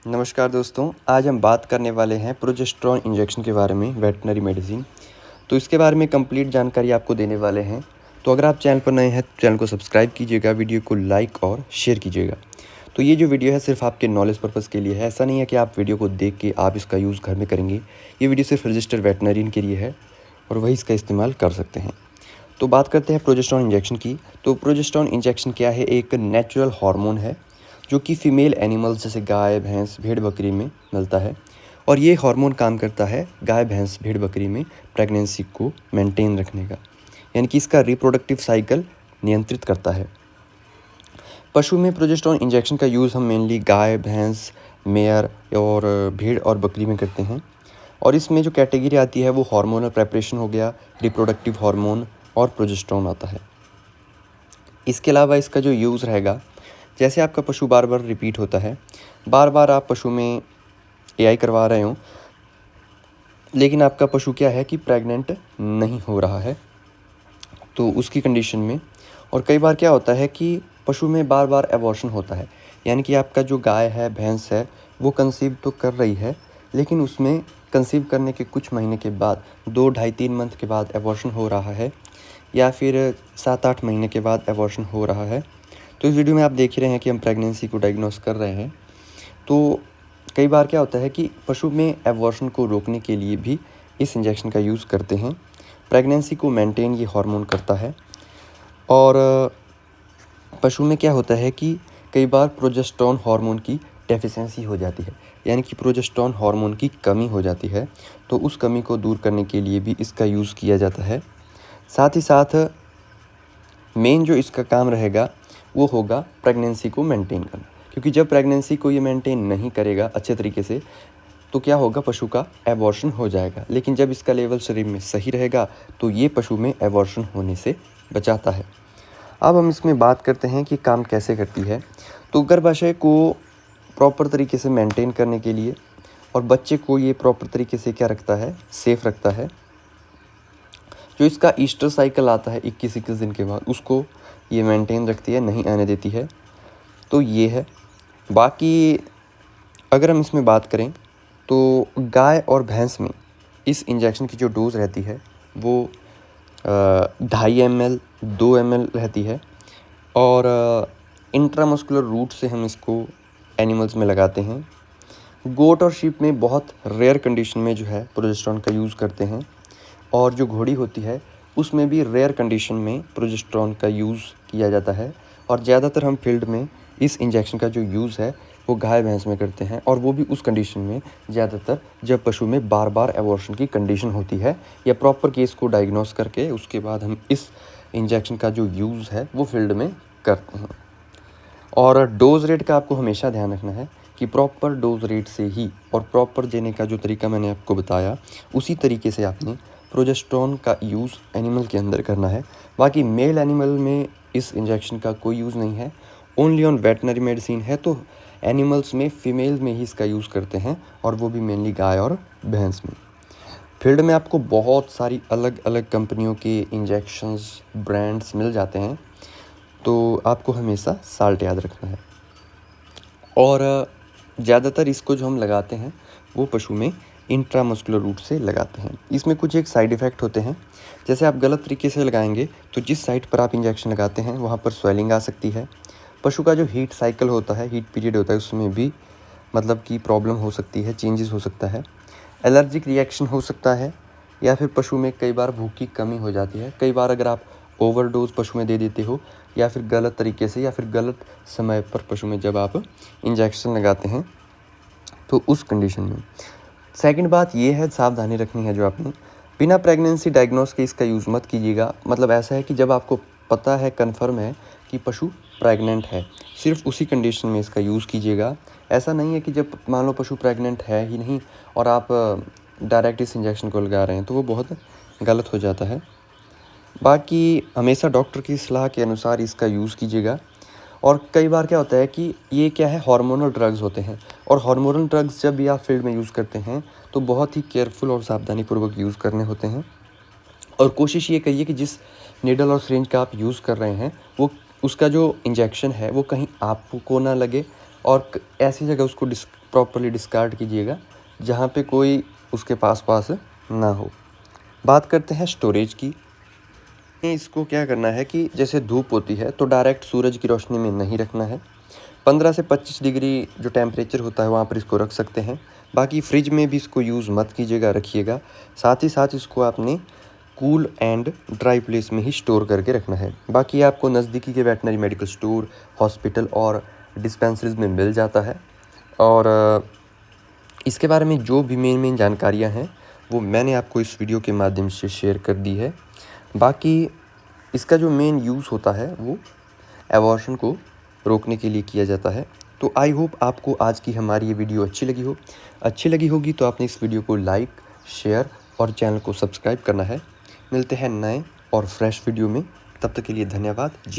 नमस्कार दोस्तों, आज हम बात करने वाले हैं प्रोजेस्टेरॉन इंजेक्शन के बारे में, वेटरनरी मेडिसिन। तो इसके बारे में कंप्लीट जानकारी आपको देने वाले हैं। तो अगर आप चैनल पर नए हैं तो चैनल को सब्सक्राइब कीजिएगा, वीडियो को लाइक और शेयर कीजिएगा। तो ये जो वीडियो है सिर्फ आपके नॉलेज पर्पज़ के लिए है। ऐसा नहीं है कि आप वीडियो को देख के आप इसका यूज़ घर में करेंगे। ये वीडियो सिर्फ रजिस्टर्ड वेटरनरियन के लिए है और वही इसका इस्तेमाल कर सकते हैं। तो बात करते हैं प्रोजेस्टेरॉन इंजेक्शन की। तो प्रोजेस्टेरॉन इंजेक्शन क्या है? एक नेचुरल हार्मोन है जो कि फ़ीमेल एनिमल्स जैसे गाय, भैंस, भेड़, बकरी में मिलता है। और ये हार्मोन काम करता है गाय, भैंस, भेड़, बकरी में प्रेगनेंसी को मेंटेन रखने का, यानी कि इसका रिप्रोडक्टिव साइकिल नियंत्रित करता है। पशु में प्रोजेस्टेरॉन इंजेक्शन का यूज़ हम मेनली गाय, भैंस, मेयर और भेड़ और बकरी में करते हैं। और इसमें जो कैटेगरी आती है वो हार्मोनल प्रेपरेशन हो गया, रिप्रोडक्टिव हार्मोन और प्रोजेस्टेरॉन आता है। इसके अलावा इसका जो यूज़ रहेगा, जैसे आपका पशु बार बार रिपीट होता है, बार बार आप पशु में एआई करवा रहे हो, लेकिन आपका पशु क्या है कि प्रेग्नेंट नहीं हो रहा है, तो उसकी कंडीशन में। और कई बार क्या होता है कि पशु में बार बार एबॉर्शन होता है, यानी कि आपका जो गाय है, भैंस है, वो कंसीव तो कर रही है, लेकिन उसमें कंसीव करने के कुछ महीने के बाद 2, ढाई, 3 मंथ के बाद एबॉर्शन हो रहा है, या फिर 7-8 महीने के बाद एबॉर्शन हो रहा है। तो इस वीडियो में आप देख ही रहे हैं कि हम प्रेगनेंसी को डायग्नोस कर रहे हैं। तो कई बार क्या होता है कि पशु में एबॉर्शन को रोकने के लिए भी इस इंजेक्शन का यूज़ करते हैं। प्रेगनेंसी को मेंटेन ये हार्मोन करता है। और पशु में क्या होता है कि कई बार प्रोजेस्टेरॉन हार्मोन की डेफिशिएंसी हो जाती है, यानी कि प्रोजेस्टेरॉन हार्मोन की कमी हो जाती है। तो उस कमी को दूर करने के लिए भी इसका यूज़ किया जाता है। साथ ही साथ मेन जो इसका काम रहेगा वो होगा प्रेगनेंसी को मेंटेन करना, क्योंकि जब प्रेगनेंसी को ये मेंटेन नहीं करेगा अच्छे तरीके से, तो क्या होगा, पशु का एबॉर्शन हो जाएगा। लेकिन जब इसका लेवल शरीर में सही रहेगा तो ये पशु में एबॉर्शन होने से बचाता है। अब हम इसमें बात करते हैं कि काम कैसे करती है। तो गर्भाशय को प्रॉपर तरीके से मेंटेन करने के लिए और बच्चे को ये प्रॉपर तरीके से क्या रखता है, सेफ रखता है। जो इसका ईस्टर साइकिल आता है 21-21 दिन के बाद, उसको ये मेंटेन रखती है, नहीं आने देती है। तो ये है। बाकी अगर हम इसमें बात करें तो गाय और भैंस में इस इंजेक्शन की जो डोज़ रहती है वो 2.5 ml 2 ml रहती है। और इंट्रामस्कुलर रूट से हम इसको एनिमल्स में लगाते हैं। गोट और शीप में बहुत रेयर कंडीशन में जो है प्रोजेस्टेरॉन का यूज़ करते हैं। और जो घोड़ी होती है उसमें भी रेयर कंडीशन में प्रोजेस्टेरॉन का यूज़ किया जाता है। और ज़्यादातर हम फील्ड में इस इंजेक्शन का जो यूज़ है वो गाय, भैंस में करते हैं, और वो भी उस कंडीशन में ज़्यादातर जब पशु में बार बार एबॉर्शन की कंडीशन होती है, या प्रॉपर केस को डायग्नोस करके उसके बाद हम इस इंजेक्शन का जो यूज़ है वो फील्ड में करते हैं। और डोज़ रेट का आपको हमेशा ध्यान रखना है कि प्रॉपर डोज़ रेट से ही, और प्रॉपर देने का जो तरीका मैंने आपको बताया उसी तरीके से आपने प्रोजेस्टेरॉन का यूज़ एनिमल के अंदर करना है। बाकी मेल एनिमल में इस इंजेक्शन का कोई यूज़ नहीं है, ओनली ऑन वेटनरी मेडिसिन है। तो एनिमल्स में फीमेल में ही इसका यूज़ करते हैं, और वो भी मेनली गाय और भैंस में। फील्ड में आपको बहुत सारी अलग अलग कंपनियों के इंजेक्शंस, ब्रांड्स मिल जाते हैं, तो आपको हमेशा साल्ट याद रखना है। और ज़्यादातर इसको जो हम लगाते हैं वो पशु में इंट्रामस्कुलर रूट से लगाते हैं। इसमें कुछ एक साइड इफ़ेक्ट होते हैं, जैसे आप गलत तरीके से लगाएंगे तो जिस साइड पर आप इंजेक्शन लगाते हैं वहाँ पर स्वेलिंग आ सकती है। पशु का जो हीट साइकिल होता है, हीट पीरियड होता है, उसमें भी मतलब कि प्रॉब्लम हो सकती है, चेंजेस हो सकता है, एलर्जिक रिएक्शन हो सकता है, या फिर पशु में कई बार भूख की कमी हो जाती है। कई बार अगर आप ओवरडोज पशु में दे देते हो, या फिर गलत तरीके से, या फिर गलत समय पर पशु में जब आप इंजेक्शन लगाते हैं, तो उस कंडीशन में। सेकंड बात ये है, सावधानी रखनी है जो आपने, बिना प्रेगनेंसी डायग्नोस के इसका यूज़ मत कीजिएगा। मतलब ऐसा है कि जब आपको पता है, कन्फर्म है कि पशु प्रेग्नेंट है, सिर्फ उसी कंडीशन में इसका यूज़ कीजिएगा। ऐसा नहीं है कि जब मान लो पशु प्रेग्नेंट है ही नहीं और आप डायरेक्ट इस इंजेक्शन को लगा रहे हैं, तो वो बहुत गलत हो जाता है। बाकी हमेशा डॉक्टर की सलाह के अनुसार इसका यूज़ कीजिएगा। और कई बार क्या होता है कि ये क्या है, हार्मोनल ड्रग्स होते हैं, और हार्मोनल ड्रग्स जब भी आप फील्ड में यूज़ करते हैं तो बहुत ही केयरफुल और सावधानीपूर्वक यूज़ करने होते हैं। और कोशिश ये करिए कि जिस नीडल और सिरिंज का आप यूज़ कर रहे हैं वो, उसका जो इंजेक्शन है वो कहीं आपको ना लगे, और ऐसी जगह उसको प्रॉपरली डिस्कार्ड कीजिएगा जहाँ पे कोई उसके पास ना हो। बात करते हैं स्टोरेज की। इसको क्या करना है कि जैसे धूप होती है तो डायरेक्ट सूरज की रोशनी में नहीं रखना है। 15 से 25 डिग्री जो टेम्परेचर होता है वहाँ पर इसको रख सकते हैं। बाकी फ्रिज में भी इसको यूज़ मत कीजिएगा, रखिएगा। साथ ही साथ इसको आपने कूल एंड ड्राई प्लेस में ही स्टोर करके रखना है। बाकी आपको नज़दीकी के वेटनरी मेडिकल स्टोर, हॉस्पिटल और डिस्पेंसरीज में मिल जाता है। और इसके बारे में जो भी मेन जानकारियाँ हैं वो मैंने आपको इस वीडियो के माध्यम से शेयर कर दी है। बाकी इसका जो मेन यूज़ होता है वो एबॉर्शन को रोकने के लिए किया जाता है। तो आई होप आपको आज की हमारी ये वीडियो अच्छी लगी होगी तो आपने इस वीडियो को लाइक, शेयर और चैनल को सब्सक्राइब करना है। मिलते हैं नए और फ्रेश वीडियो में, तब तक के लिए धन्यवाद।